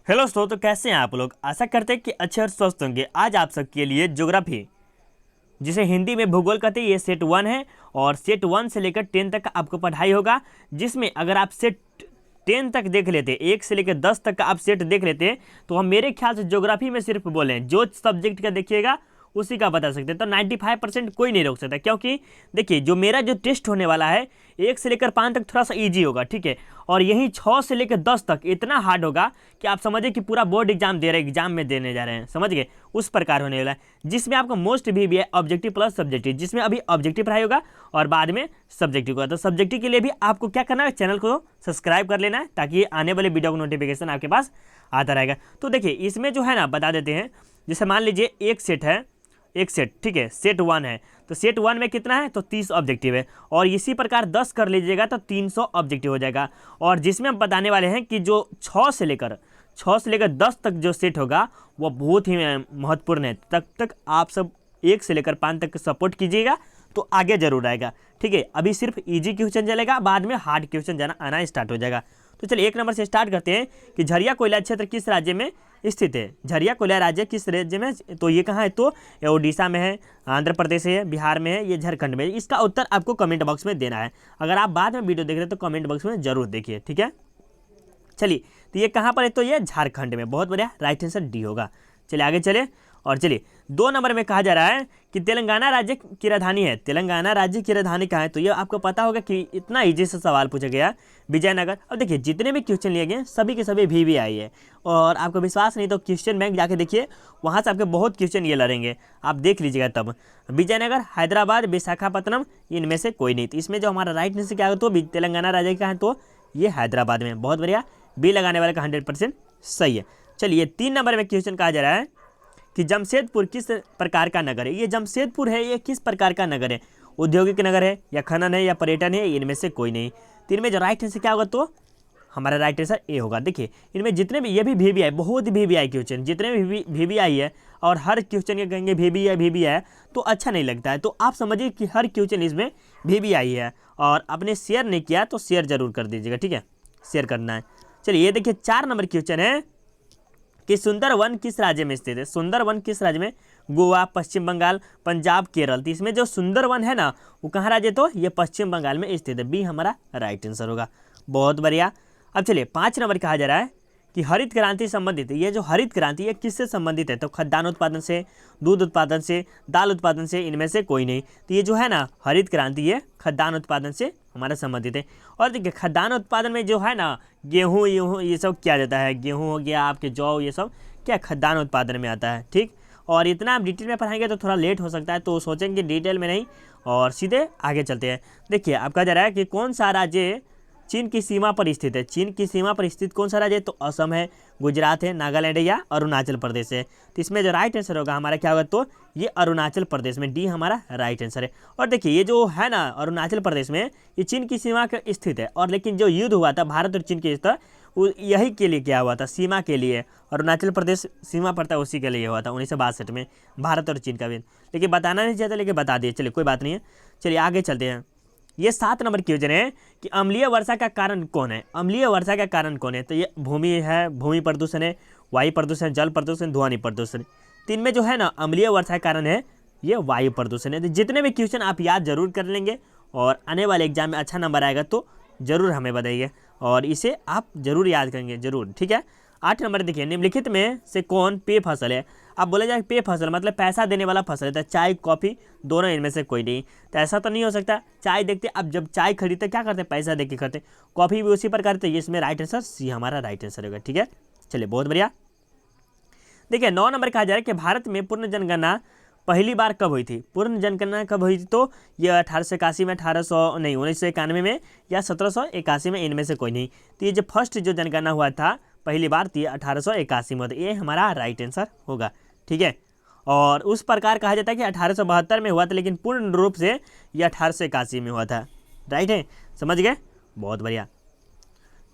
Hello दोस्तों, तो कैसे हैं आप लोग। आशा करते हैं कि अच्छे और स्वस्थ होंगे। आज आप सबके लिए ज्योग्राफी, जिसे हिंदी में भूगोल कहते हैं, ये सेट 1 है और सेट 1 से लेकर 10 तक का आपको पढ़ाई होगा। जिसमें अगर आप सेट 10 तक देख लेते, 1 से लेकर 10 तक का आप सेट देख लेते, तो हम मेरे ख्याल से ज्योग्राफी में सिर्फ बोलें जो सब्जेक्ट का देखिएगा उसी का बता सकते हैं। तो 95% कोई नहीं रोक सकता, क्योंकि देखिए जो मेरा जो टेस्ट होने वाला है 1 से लेकर 5 तक थोड़ा सा इजी होगा, ठीक है। और यही 6 से लेकर 10 तक इतना हार्ड होगा कि आप समझिए कि पूरा बोर्ड एग्जाम दे रहे हैं, एग्जाम में देने जा रहे हैं, समझ गए। उस प्रकार होने वाला है, जिसमें आपका मोस्ट भी है ऑब्जेक्टिव प्लस सब्जेक्टिव, जिसमें अभी ऑब्जेक्टिव पढ़ाई होगा और बाद में सब्जेक्टिव होगा। तो सब्जेक्टिव के लिए भी आपको क्या करना है, चैनल को सब्सक्राइब कर लेना है, ताकि आने वाले वीडियो का नोटिफिकेशन आपके पास आता रहेगा। तो देखिए इसमें जो है ना, बता देते हैं। जैसे मान लीजिए एक सेट है, एक सेट, ठीक है, सेट 1 है, तो सेट 1 में कितना है, तो 30 ऑब्जेक्टिव है। और इसी प्रकार 10 कर लीजिएगा तो 300 ऑब्जेक्टिव हो जाएगा। और जिसमें हम बताने वाले हैं कि जो 6 से लेकर 10 तक जो सेट होगा वो बहुत ही महत्वपूर्ण है। तब तक आप सब 1 से लेकर 5 तक सपोर्ट कीजिएगा तो आगे जरूर आएगा, ठीक है। अभी सिर्फ इजी क्वेश्चन चलेगा, बाद में हार्ड क्वेश्चन आना स्टार्ट हो जाएगा। तो चलिए 1 नंबर से स्टार्ट करते हैं कि झरिया कोयला क्षेत्र किस राज्य में स्थित है। झरिया कोयला राज्य किस राज्य में, तो ये कहाँ है, तो ये उड़ीसा में है, आंध्र प्रदेश है, बिहार में है, ये झारखंड में है। इसका उत्तर आपको कमेंट बॉक्स में देना है। अगर आप बाद में वीडियो देख रहे हैं तो कमेंट बॉक्स में जरूर देखिए, ठीक है। चलिए, तो ये कहाँ पर है, तो ये झारखंड में। बहुत बढ़िया, राइट आंसर डी होगा। चलिए आगे चले। और चलिए 2 नंबर में कहा जा रहा है कि तेलंगाना राज्य की राजधानी है। तेलंगाना राज्य की राजधानी कहाँ है, तो ये आपको पता होगा कि इतना इजी से सवाल पूछा गया, विजयनगर। अब देखिए जितने भी क्वेश्चन लिए गए सभी के सभी VVI है। और आपको विश्वास नहीं तो क्वेश्चन बैंक जाके देखिए, वहाँ से आपके बहुत क्वेश्चन ये लड़ेंगे, आप देख लीजिएगा तब। विजयनगर, हैदराबाद, विशाखापट्टनम, इनमें से कोई नहीं। तो इसमें जो हमारा राइट आंसर क्या होगा, तो तेलंगाना राज्य का है, तो ये हैदराबाद में। बहुत बढ़िया, बी लगाने वाले का 100% सही है। चलिए 3 नंबर में क्वेश्चन कहा जा रहा है कि जमशेदपुर किस प्रकार का नगर है। ये जमशेदपुर है, ये किस प्रकार का नगर है, औद्योगिक नगर है या खनन है या पर्यटन है, इनमें से कोई नहीं। तो इनमें जो राइट आंसर क्या होगा, तो हमारा राइट आंसर ए होगा। देखिए इनमें जितने भी, ये भी VVI, बहुत VVI क्वेश्चन, जितने भी VVI है और हर क्वेश्चन के कहेंगे VVI तो अच्छा नहीं लगता है। तो आप समझिए कि हर क्वेश्चन इसमें VVI है। और आपने शेयर नहीं किया तो शेयर जरूर कर दीजिएगा, ठीक है, शेयर करना है। चलिए ये देखिए 4 नंबर क्वेश्चन है कि सुंदरवन किस राज्य में स्थित है। सुंदरवन किस राज्य में, गोवा, पश्चिम बंगाल, पंजाब, केरल। तो इसमें जो सुंदरवन है ना, वो कहाँ राज्य, तो ये पश्चिम बंगाल में स्थित है। बी हमारा राइट आंसर होगा। बहुत बढ़िया। अब चलिए 5 नंबर कहा जा रहा है कि हरित क्रांति संबंधित, ये जो हरित क्रांति ये किससे संबंधित है, तो खाद्यान्न उत्पादन से, दूध उत्पादन से, दाल उत्पादन से, इनमें से कोई नहीं। तो ये जो है ना हरित क्रांति, ये खाद्यान्न उत्पादन से हमारा संबंधित है। और देखिए खाद्यान्न उत्पादन में जो है ना, गेहूँ ये सब किया जाता है, गेहूँ हो गया, आपके जौ, ये सब क्या खाद्यान्न उत्पादन में आता है, ठीक। और इतना आप डिटेल में पढ़ाएंगे तो थोड़ा लेट हो सकता है, तो सोचेंगे डिटेल में नहीं और सीधे आगे चलते हैं। देखिए आपका जा रहा है कि कौन सा राज्य चीन की सीमा पर स्थित है। चीन की सीमा पर स्थित कौन सा राज्य है, तो असम है, गुजरात है, नागालैंड है या अरुणाचल प्रदेश है। तो इसमें जो राइट आंसर होगा हमारा क्या होगा, तो ये अरुणाचल प्रदेश में, डी हमारा राइट आंसर है। और देखिए ये जो है ना अरुणाचल प्रदेश में, ये चीन की सीमा के स्थित है। और लेकिन जो युद्ध हुआ था भारत और चीन के बीच, वो यही के लिए क्या हुआ था, सीमा के लिए। अरुणाचल प्रदेश सीमा पड़ता है, उसी के लिए हुआ था 1962 में, भारत और चीन का भी। लेकिन बताना नहीं चाहता, लेकिन बता दिए, चलिए कोई बात नहीं है। चलिए आगे चलते हैं। ये 7 नंबर क्वेश्चन है कि अम्लीय वर्षा का कारण कौन है। अम्लीय वर्षा का कारण कौन है, तो ये भूमि है, भूमि प्रदूषण है, वायु प्रदूषण, जल प्रदूषण, ध्वनि प्रदूषण। 3 में जो है ना अम्लीय वर्षा का कारण है ये वायु प्रदूषण है। तो जितने भी क्वेश्चन आप याद जरूर कर लेंगे और आने वाले एग्जाम में अच्छा नंबर आएगा तो जरूर हमें बताइए और इसे आप जरूर याद करेंगे, जरूर, ठीक है। 8 नंबर देखिए, निम्नलिखित में से कौन पेय फसल है। अब बोला जाए पेय फसल मतलब पैसा देने वाला फसल है, तो चाय, कॉफ़ी, दोनों इनमें से कोई नहीं। तो ऐसा तो नहीं हो सकता। चाय देखते, अब जब चाय खरीदते क्या करते, पैसा दे के करते। कॉफ़ी भी उसी प्रकार करते, इसमें राइट आंसर सी हमारा राइट आंसर होगा, ठीक है। चलिए बहुत बढ़िया। देखिए 9 नंबर कहा जा रहा है कि भारत में पूर्ण जनगणना पहली बार कब हुई थी। पूर्ण जनगणना कब हुई थी, तो ये 1881 में, 1991 में या 1781 में, इनमें से कोई नहीं। तो ये जो फर्स्ट जो जनगणना हुआ था पहली बार, थी 1881 में, तो ये हमारा राइट आंसर होगा, ठीक है। और उस प्रकार कहा जाता है कि 1872 में हुआ था, लेकिन पूर्ण रूप से ये 1881 में हुआ था, राइट है, समझ गए। बहुत बढ़िया।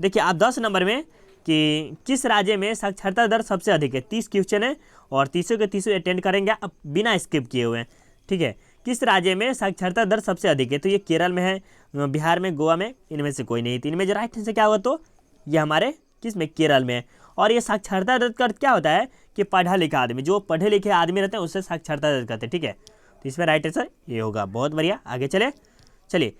देखिए आप 10 नंबर में कि किस राज्य में साक्षरता दर सबसे अधिक है। 30 क्वेश्चन है और 30 के 30 अटेंड करेंगे आप बिना स्किप किए हुए, ठीक है। किस राज्य में साक्षरता दर सबसे अधिक है, तो ये केरल में है, बिहार में, गोवा में, इनमें से कोई नहीं। तो इनमें जो राइट आंसर क्या होगा, तो ये हमारे किस में, केरल में। और ये साक्षरता दर का अर्थ क्या होता है कि पढ़ा लिखा आदमी, जो पढ़े लिखे आदमी रहते हैं उससे साक्षरता दर कहते हैं, ठीक है। तो इसमें राइट आंसर ये होगा। बहुत बढ़िया, आगे चलिए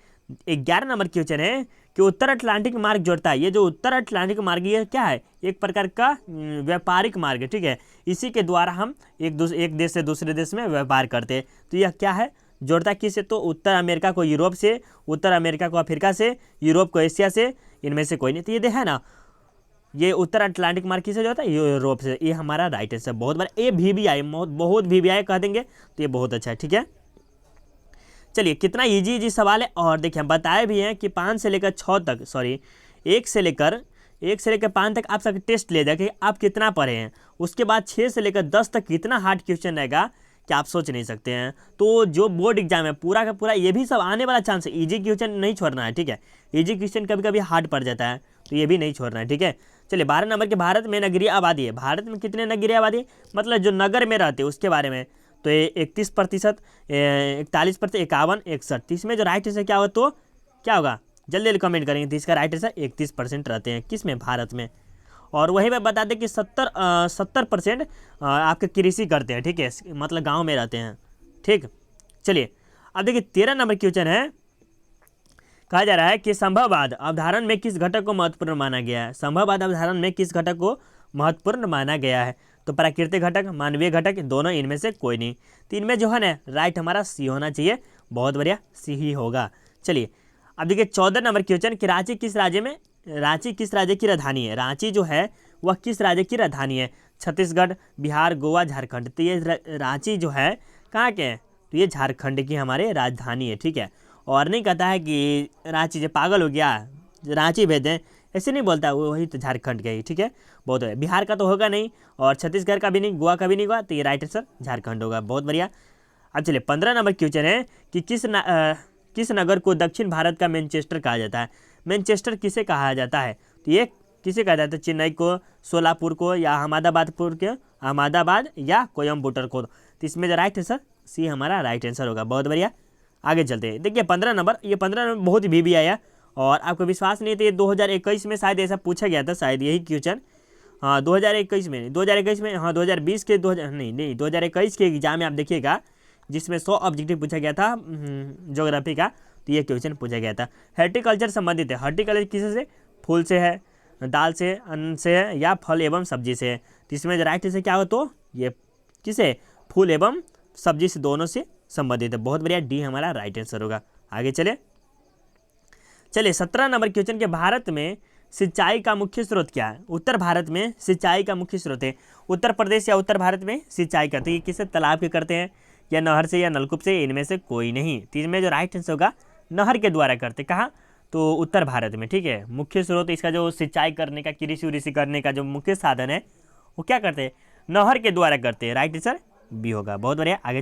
11 नंबर क्वेश्चन है कि उत्तर अटलांटिक मार्ग जोड़ता है। ये जो उत्तर अटलांटिक मार्ग ये क्या है, एक प्रकार का व्यापारिक मार्ग है, ठीक है। इसी के द्वारा हम एक देश से दूसरे देश में व्यापार करते हैं। तो यह क्या है, जोड़ता किससे, तो उत्तर अमेरिका को यूरोप से, उत्तर अमेरिका को अफ्रीका से, यूरोप को एशिया से, इनमें से कोई नहीं। तो ये है ना, ये उत्तर अटलांटिक मार्ग किससे जोड़ता है, यूरोप से। ये हमारा राइट आंसर। बहुत बड़ा, ये VBI बहुत VBI कह देंगे तो ये बहुत अच्छा है, ठीक है। चलिए कितना इजी सवाल है। और देखिए हम बताए भी हैं कि 5 से लेकर 6 तक, सॉरी 1 से लेकर 5 तक आप सब टेस्ट ले जाए कि आप कितना पढ़े हैं। उसके बाद 6 से लेकर 10 तक कितना हार्ड क्वेश्चन रहेगा कि आप सोच नहीं सकते हैं। तो जो बोर्ड एग्जाम है पूरा का पूरा ये भी सब आने वाला चांस है, इजी क्वेश्चन नहीं छोड़ना है, ठीक है। इजी क्वेश्चन कभी कभी हार्ड पड़ जाता है तो ये भी नहीं छोड़ना है, ठीक है। चलिए 12 नंबर के भारत में नगरीय आबादी है। भारत में कितने नगरीय आबादी है, मतलब जो नगर में रहते हैं उसके बारे में। तो ये 31%, 41%, 51, 61। तो इसमें जो राइट आंसर क्या होगा, तो क्या होगा जल्दी जल्दी कमेंट करेंगे। तो इसका राइट आंसर 31% रहते हैं, किस में, भारत में। और वही मैं बता दें कि 70% आपके कृषि करते हैं, ठीक है, मतलब गांव में रहते हैं, ठीक। चलिए अब देखिए 13 नंबर क्वेश्चन है। कहा जा रहा है कि संभववाद अवधारण में किस घटक को महत्वपूर्ण माना गया है। संभववाद अवधारण में किस घटक को महत्वपूर्ण माना गया है, तो प्राकृतिक घटक, मानवीय घटक, दोनों, इनमें से कोई नहीं। तो इनमें जो है ना राइट हमारा सी होना चाहिए। बहुत बढ़िया, सी ही होगा। चलिए अब देखिए 14 नंबर क्वेश्चन कि रांची किस राज्य की राजधानी है। रांची जो है वह किस राज्य की राजधानी है, छत्तीसगढ़, बिहार, गोवा, झारखंड। तो ये रांची जो है कहाँ के है, तो ये झारखंड की हमारे राजधानी है, ठीक है। और नहीं कहता है कि रांची जो पागल हो गया रांची भेज दें, ऐसे नहीं बोलता, वही तो झारखंड का ही, ठीक है। बहुत है, बिहार का तो होगा नहीं और छत्तीसगढ़ का भी नहीं, गोवा का भी नहीं होगा। तो ये राइट आंसर झारखंड होगा। बहुत बढ़िया। अब चलिए 15 नंबर क्वेश्चन है कि किस नगर को दक्षिण भारत का मैनचेस्टर कहा जाता है। मैनचेस्टर किसे कहा जाता है, तो ये किसे कहा जाता है, चेन्नई को, सोलापुर को, या अहमदाबाद या कोयम्बटूर को। तो इसमें जो राइट आंसर सी हमारा राइट आंसर होगा। बहुत बढ़िया, आगे चलते हैं। देखिए 15 नंबर, ये 15 नंबर बहुत भी आया और आपको विश्वास नहीं है तो ये 2021 में शायद ऐसा पूछा गया था, शायद यही क्वेश्चन। हाँ 2021 में, 2021 में, हाँ 2020 के 2021 के एग्जाम में आप देखिएगा जिसमें 100 ऑब्जेक्टिव पूछा गया था ज्योग्राफी का। तो ये क्वेश्चन पूछा गया था। हॉर्टिकल्चर संबंधित है। हॉर्टिकल्चर किसे से, फूल से है, दाल से, अन्न से है, या फल एवं सब्जी से है। तो इसमें राइट से क्या हो, तो ये किसे, फूल एवं सब्जी से, दोनों से संबंधित है। बहुत बढ़िया, डी हमारा राइट आंसर होगा। आगे चलिए 17 नंबर क्वेश्चन के भारत में सिंचाई का मुख्य स्रोत क्या है। उत्तर भारत में सिंचाई का मुख्य स्रोत है। उत्तर प्रदेश या उत्तर भारत में सिंचाई करते हैं, किससे, तालाब के करते हैं, या नहर से, या नलकूप से, इनमें से कोई नहीं। तो इसमें जो राइट आंसर होगा नहर के द्वारा करते। कहाँ, तो उत्तर भारत में, ठीक है। मुख्य स्रोत इसका जो सिंचाई करने का, कृषि उऋषि करने का जो मुख्य साधन है वो क्या करते हैं, नहर के द्वारा करते हैं। राइट आंसर बी होगा। बहुत बढ़िया, आगे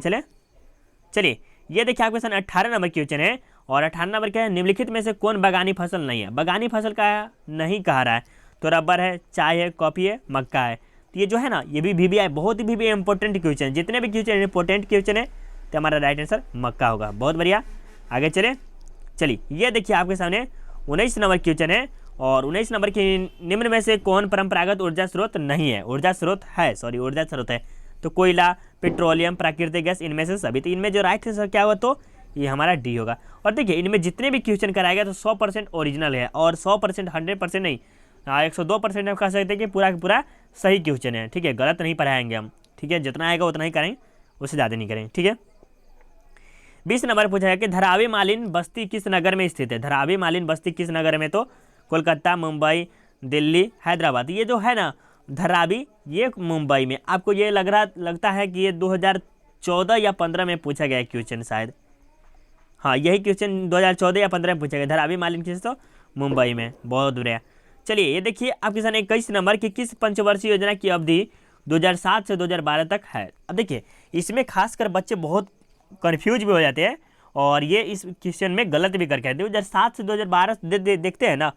चलिए ये देखिए आपके सामने 18 नंबर क्वेश्चन है। और 18 नंबर क्या है, निम्नलिखित में से कौन बागानी फसल नहीं है। बागानी फसल का नहीं कहा रहा है, तो रबर है, चाय है, कॉफी है, मक्का है। तो ये जो है ना ये भी VBI बहुत ही VBI इंपॉर्टेंट क्वेश्चन है। जितने भी क्वेश्चन इंपॉर्टेंट क्वेश्चन है तो हमारा राइट आंसर मक्का होगा। बहुत बढ़िया, आगे चलिए ये देखिए आपके सामने 19 नंबर क्वेश्चन है। और 19 नंबर के निम्न में से कौन परंपरागत ऊर्जा स्रोत नहीं है। ऊर्जा स्रोत है, तो कोयला, पेट्रोलियम, प्राकृतिक गैस, इनमें से सभी। तो इनमें जो राइट आंसर क्या होगा, तो ये हमारा डी होगा। और देखिए इनमें जितने भी क्वेश्चन कराएगा तो 100% ओरिजिनल है और 100% 100% नहीं, 102% हम कह सकते हैं कि पूरा का पूरा सही क्वेश्चन है, ठीक है। गलत नहीं पढ़ाएंगे हम, ठीक है। जितना आएगा उतना ही करेंगे, उससे ज़्यादा नहीं करेंगे, ठीक है। 20 नंबर पूछा है कि धरावी मालिन बस्ती किस नगर में स्थित है। धरावी मालिन बस्ती किस नगर में, तो कोलकाता, मुंबई, दिल्ली, हैदराबाद। ये जो है ना धरावी, ये मुंबई में। आपको ये लगता है कि ये 2014 या 15 में पूछा गया क्वेश्चन शायद। हाँ यही क्वेश्चन 2014 या 15 में पूछा गया। धरावी मालिन किस, तो मुंबई में। बहुत बढ़िया। चलिए ये देखिए आपके सामने 21 नंबर की किस पंचवर्षीय योजना की अवधि 2007 से 2012 तक है। अब देखिए इसमें खासकर बच्चे बहुत कन्फ्यूज भी हो जाते हैं और ये इस क्वेश्चन में गलत भी करके आते हैं। 2007 से 2012 देखते हैं ना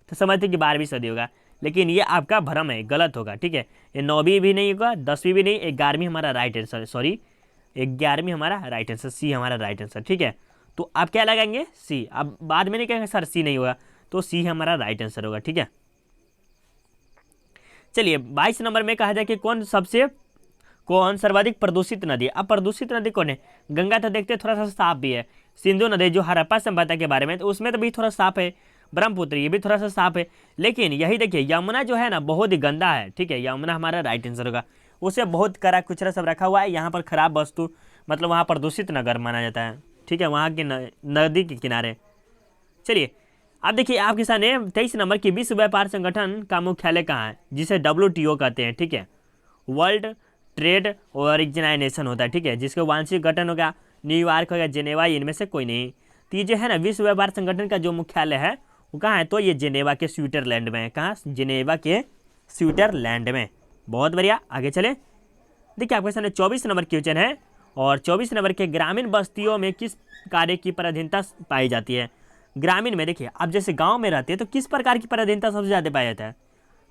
तो समझते हैं कि 12वीं सदी होगा, लेकिन ये आपका भ्रम है, गलत होगा, ठीक है। ये 9वीं भी नहीं होगा, 10वीं भी नहीं, 11वीं हमारा राइट आंसर, सॉरी 11वीं हमारा राइट आंसर, सी हमारा राइट आंसर, ठीक है। तो आप क्या लगाएंगे, सी। अब बाद में नहीं कहेंगे सर सी नहीं होगा, तो सी हमारा राइट आंसर होगा, ठीक है। चलिए 22 नंबर में कहा जाए कि कौन सर्वाधिक प्रदूषित नदी। अब प्रदूषित नदी कौन है? गंगा तो देखते थोड़ा सा साफ भी है। सिंधु नदी जो हड़प्पा सभ्यता के बारे में, तो उसमें तो भी थोड़ा साफ है। ब्रह्मपुत्र ये भी थोड़ा सा साफ है। लेकिन यही देखिए यमुना जो है ना बहुत ही गंदा है। ठीक है, यमुना हमारा राइट आंसर होगा। उसे बहुत कड़ा कुचरा सब रखा हुआ है। यहाँ पर खराब वस्तु, मतलब वहाँ प्रदूषित नगर माना जाता है। ठीक है, वहाँ के नदी के किनारे। चलिए अब देखिए आपके सामने 23 नंबर की विश्व व्यापार संगठन का मुख्यालय कहाँ है, जिसे WTO कहते हैं। ठीक है, वर्ल्ड ट्रेड ऑर्गेनाइजेशन होता है। ठीक है, जिसका वांशिक गठन होगा न्यूयॉर्क या जेनेवा, इनमें से कोई नहीं। तो ये जो है ना विश्व व्यापार संगठन का जो मुख्यालय है वो कहाँ है? तो ये जेनेवा के स्विट्जरलैंड में है। कहाँ? जेनेवा के स्विट्जरलैंड में। बहुत बढ़िया, आगे चले। देखिए आपके सामने 24 नंबर क्वेश्चन है, और 24 नंबर के ग्रामीण बस्तियों में किस कार्य की पराधीनता पाई जाती है? ग्रामीण में देखिए आप जैसे गांव में रहते हैं तो किस प्रकार की पराधीनता सबसे ज़्यादा पाया जाता है?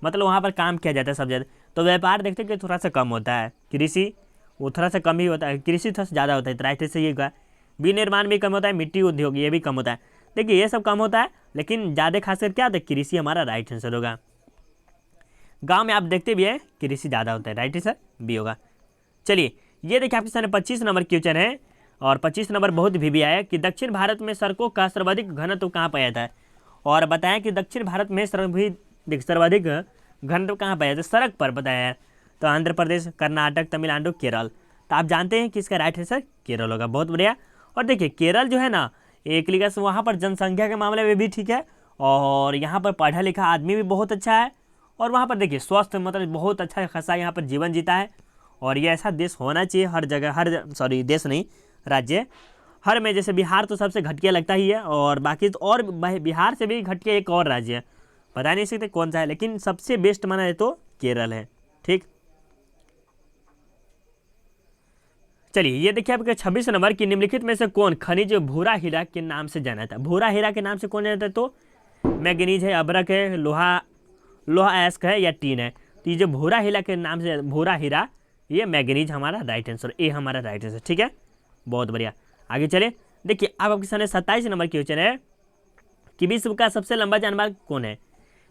मतलब वहाँ पर काम किया जाता है सबसे ज़्यादा। तो व्यापार देखते हैं कि थोड़ा सा कम होता है। कृषि वो थोड़ा सा कम ही होता है, कृषि थोड़ा सा ज़्यादा होता है। राइट से ये होगा। विनिर्माण भी कम होता है, मिट्टी उद्योग ये भी कम होता है। देखिए ये सब कम होता है, लेकिन ज़्यादा खासकर क्या होता है? कृषि हमारा राइट आंसर होगा। गाँव में आप देखते भी है कृषि ज़्यादा होता है। राइट आंसर बी होगा। चलिए ये देखिए आपके सामने 25 नंबर क्वेश्चन है, और 25 नंबर बहुत भी आया कि दक्षिण भारत में सड़कों का सर्वाधिक घनत्व कहाँ पाया जाता है? और बताया कि दक्षिण भारत में सर्वाधिक घनत्व कहाँ पाया जाता है? सड़क पर बताया है। तो आंध्र प्रदेश, कर्नाटक, तमिलनाडु, केरल। तो आप जानते हैं कि इसका राइट आंसर केरल होगा। बहुत बढ़िया। और देखिए केरल जो है ना एक लिखा से वहाँ पर जनसंख्या के मामले में भी ठीक है, और यहाँ पर पढ़ा लिखा आदमी भी बहुत अच्छा है, और वहाँ पर देखिए स्वस्थ मतलब बहुत अच्छा खासा यहाँ पर जीवन जीता है। और ये ऐसा देश होना चाहिए हर जगह, देश नहीं राज्य हर में। जैसे बिहार तो सबसे घटिया लगता ही है, और बाकी तो और बिहार से भी घटिया एक और राज्य है, बता नहीं सकते कौन सा है, लेकिन सबसे बेस्ट माना जाए तो केरल है। ठीक, चलिए ये देखिए आपके 26 नंबर की निम्नलिखित में से कौन खनिज भूरा हीरा के नाम से जाना जाता है? भूरा हीरा के नाम से कौन जाना जाता है? तो मैग्नीज है, अभ्रक है, लोहा एस्क है, या टीन है? तो ये जो भूरा हीरा के नाम से भूरा हीरा, ये मैग्नीज हमारा राइट आंसर, ए हमारा राइट आंसर। ठीक है, बहुत बढ़िया, आगे चले। देखिए अब आपके सामने 27 नंबर क्वेश्चन है कि विश्व का सबसे लंबा जलमार्ग कौन है?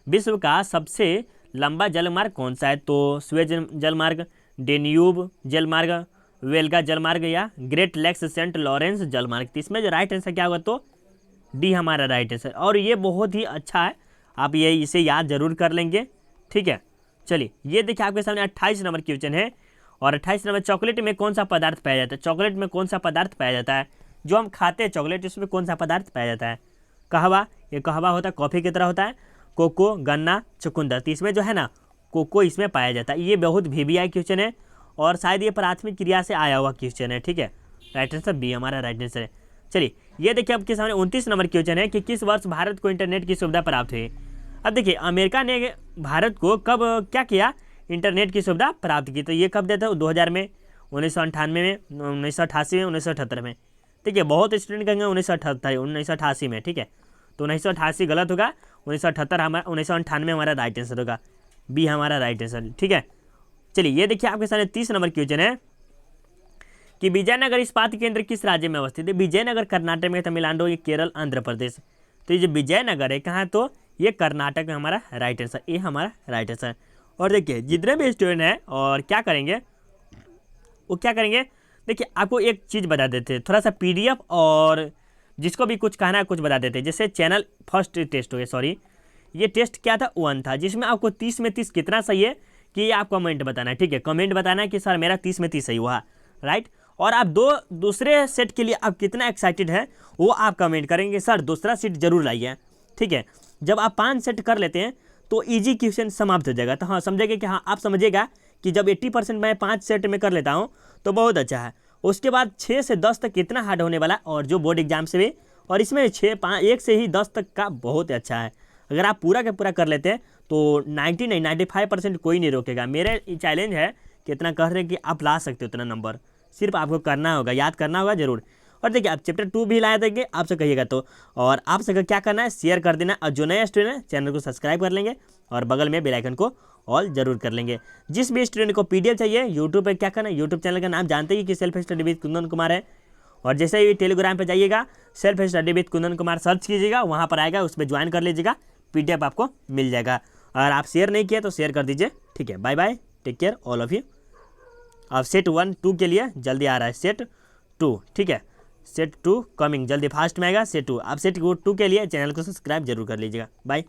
विश्व का सबसे लंबा जलमार्ग कौन सा है? तो स्वेज जलमार्ग, डेन्यूब जलमार्ग, वेल्गा जलमार्ग, या ग्रेट लेक्स सेंट लॉरेंस जलमार्ग। तो इसमें जो राइट आंसर क्या होगा? तो डी हमारा राइट आंसर। और ये बहुत ही अच्छा है, आप ये इसे याद जरूर कर लेंगे। ठीक है, चलिए ये देखिए आपके सामने 28 नंबर क्वेश्चन है, और 28 नंबर चॉकलेट में कौन सा पदार्थ पाया जाता है? चॉकलेट में कौन सा पदार्थ पाया जाता है? जो हम खाते हैं चॉकलेट, इसमें कौन सा पदार्थ पाया जाता है? कहवा, ये कहवा होता है, कॉफ़ी की तरह होता है। कोको, गन्ना, चुकंदर। तो इसमें जो है ना कोको इसमें पाया जाता है। ये बहुत VBI क्वेश्चन है, और शायद ये प्राथमिक क्रिया से आया हुआ क्वेश्चन है। ठीक है, राइट आंसर बी हमारा राइट आंसर है। चलिए ये देखिए आपके सामने 29 नंबर क्वेश्चन है कि किस वर्ष भारत को इंटरनेट की सुविधा प्राप्त हुई? अब देखिए अमेरिका ने भारत को कब क्या किया? इंटरनेट की सुविधा प्राप्त की। तो ये कब देता है? 2000 में, 1998 में, 1988 में, 1978 में। ठीक है, बहुत स्टूडेंट कहेंगे 1988 में। ठीक है, तो 1988 गलत होगा, 1978 हमारा 1998 हमारा राइट आंसर होगा, बी हमारा राइट आंसर। ठीक है, चलिए ये देखिए आपके सामने 30 नंबर क्वेश्चन है कि विजयनगर इस्पात केंद्र किस राज्य में अवस्थित है? विजयनगर कर्नाटक में, तमिलनाडु, ये केरल, आंध्र प्रदेश। तो ये जो विजयनगर है कहाँ? तो ये कर्नाटक में हमारा राइट आंसर, ये हमारा राइट आंसर। और देखिए जितने भी स्टूडेंट हैं और क्या करेंगे वो क्या करेंगे, देखिए आपको एक चीज़ बता देते हैं, थोड़ा सा PDF और जिसको भी कुछ कहना है कुछ बता देते हैं। जैसे चैनल फर्स्ट टेस्ट हो गया, सॉरी ये टेस्ट क्या था? 1 था, जिसमें आपको 30 में 30 कितना सही है कि ये आप कमेंट बताना है। ठीक है, कमेंट बताना है कि सर मेरा 30 में 30 सही हुआ, राइट। और आप दूसरे सेट के लिए आप कितना एक्साइटेड है वो आप कमेंट करेंगे, सर दूसरा सेट जरूर लाइए। ठीक है, जब आप 5 सेट कर लेते हैं तो इजी क्वेश्चन समाप्त हो जाएगा। तो हाँ समझेंगे कि हाँ आप समझिएगा कि जब 80% मैं 5 सेट में कर लेता हूँ तो बहुत अच्छा है। उसके बाद 6 से 10 तक कितना हार्ड होने वाला, और जो बोर्ड एग्जाम से भी, और इसमें 1 से ही 10 तक का बहुत अच्छा है। अगर आप पूरा का पूरा कर लेते हैं तो 90 नहीं 95% कोई नहीं रोकेगा। मेरे चैलेंज है कि इतना कह रहे हैं कि आप ला सकते हो उतना नंबर, सिर्फ आपको करना होगा, याद करना होगा जरूर। और देखिए आप चैप्टर 2 भी लाए देंगे आपसे कहिएगा तो, और आप सबको क्या करना है शेयर कर देना, और जो नया स्टूडेंट है चैनल को सब्सक्राइब कर लेंगे और बगल में बेल आइकन को ऑल जरूर कर लेंगे। जिस भी स्टूडेंट को PDF चाहिए यूट्यूब पे क्या करना है, यूट्यूब चैनल का नाम जानते ही कि self study with Kundan Kumar है, और जैसे ही टेलीग्राम पे जाइएगा self study with Kundan Kumar search कीजिएगा, वहाँ पर आएगा, उस पर ज्वाइन कर लीजिएगा, PDF आपको मिल जाएगा। अगर आप शेयर नहीं किए तो शेयर कर दीजिए। ठीक है, bye bye, take care all of you. अब सेट 1 2 के लिए जल्दी आ रहा है सेट 2। ठीक है, सेट 2 कमिंग जल्दी फास्ट में आएगा सेट 2। आप सेट 2 के लिए चैनल को सब्सक्राइब जरूर कर लीजिएगा। बाय।